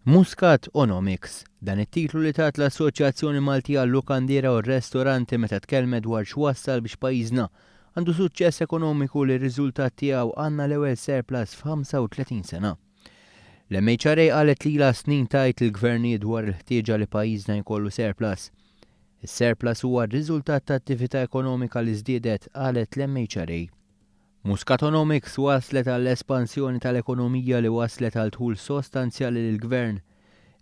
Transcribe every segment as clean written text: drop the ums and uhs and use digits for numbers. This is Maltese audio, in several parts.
Muscatonomics, dan it-titlu li tat l-Assoċjazzjoni Maltija għall-Lukandira u r-Restoranti meta tkellmet dwar x'wassal biex pajjiżna għandu suċċess ekonomiku li r-riżultat tiegħu għandna l-ewwel surplus f'35 sena. L-MHRA qalet lilha snin tajt il-gvernijiet dwar il-ħtieġa li pajjiżna jkollu surplus. Is-surplus huwa r-riżultat ta' attività ekonomika li żdiedet qalet l-MHRA. Muscatonomics waslet għall-espansjoni tal-ekonomija li waslet għal dħul sostanzjali lill-gvern.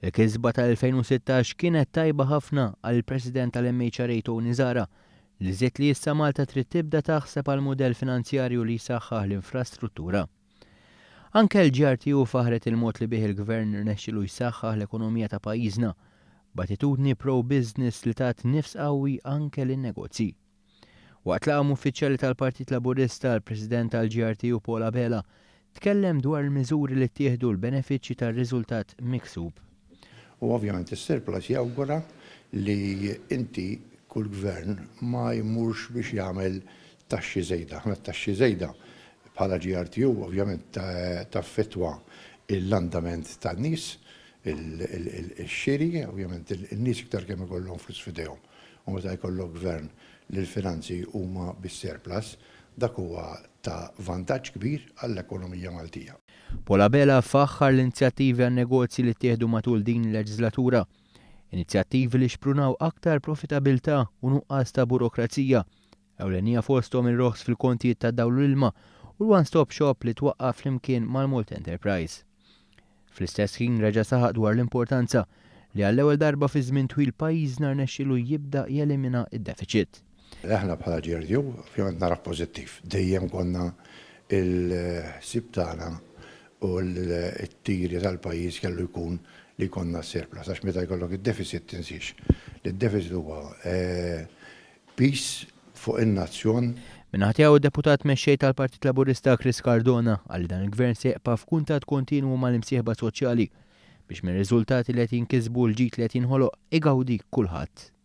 Il-kisba tal-2016 kienet tajba ħafna għall-President tal-MHRA Tony Zara li żied li issa Malta trid tibda taħseb għal mudell finanzjarju li jsaħħaħ l-infrastruttura. Anke l-GRTU faħret il-mod li bih il-gvern irnexxielu jsaħħaħ l-ekonomija ta' pajjiżna b'attitudni pro-business li tat nifs qawwi anke lin-negozji. Waqt laqgħa uffiċjali tal-Partit Laburista l-President tal-GRTU Paula Bela tkellem dwar il-miżuri li ttieħdu l-benefiċċji tar-riżultat miksub. U ovvjament is-surplus jawgura li inti kull gvern ma jmurx biex jagħmel taxxi żejda. Taxxi żejda bħala GRTU ovvjament taffettwa l-andament tan-nies, il-xiri, ovvjament in-nies iktar kemm ikollhom flus f'idejhom. U meta jkollok gvern li l-finanzi huma bis-surplus, dak huwa ta' vantaġġ kbir għall-ekonomija Maltija. Paula Bela faħħar l-inizjattivi għan-negozji li ttieħdu matul din il-leġislatura. Inizjattivi li xprunaw aktar profitabilità u nuqqas ta' burokrazija, ewlenija fosthom il-roħs fil-kontijiet ta' dawl l-ilma u l-one-stop shop li twaqqaf flimkien mal-Malt Enterprise. Fl-istess ħin reġa' saħaq dwar l-importanza li għall-ewwel darba fi żmien twil pajjiżna rnexxielu jibda jelimina d-deficit. Aħna bħala GRTU ovvjament nara pożittiv. Dejjem konna il-ħsieb tagħna u l-tiri tal-pajjiż kellu jkun li konna surplus għax meta jkollok id-deficit tinsix. Id-deficit huwa peace fuq in-nazzjon. Minnaħat tiegħu deputat mexxej tal-Partit Laburista Chris Cardona għalli dan il-gvern se jaqpa' f'kuntatt kontinwu mal-imsieħba soċjali biex mir-riżultati li qed jinkisbu l-ġid li qed jinħoloq igawdi kulħadd.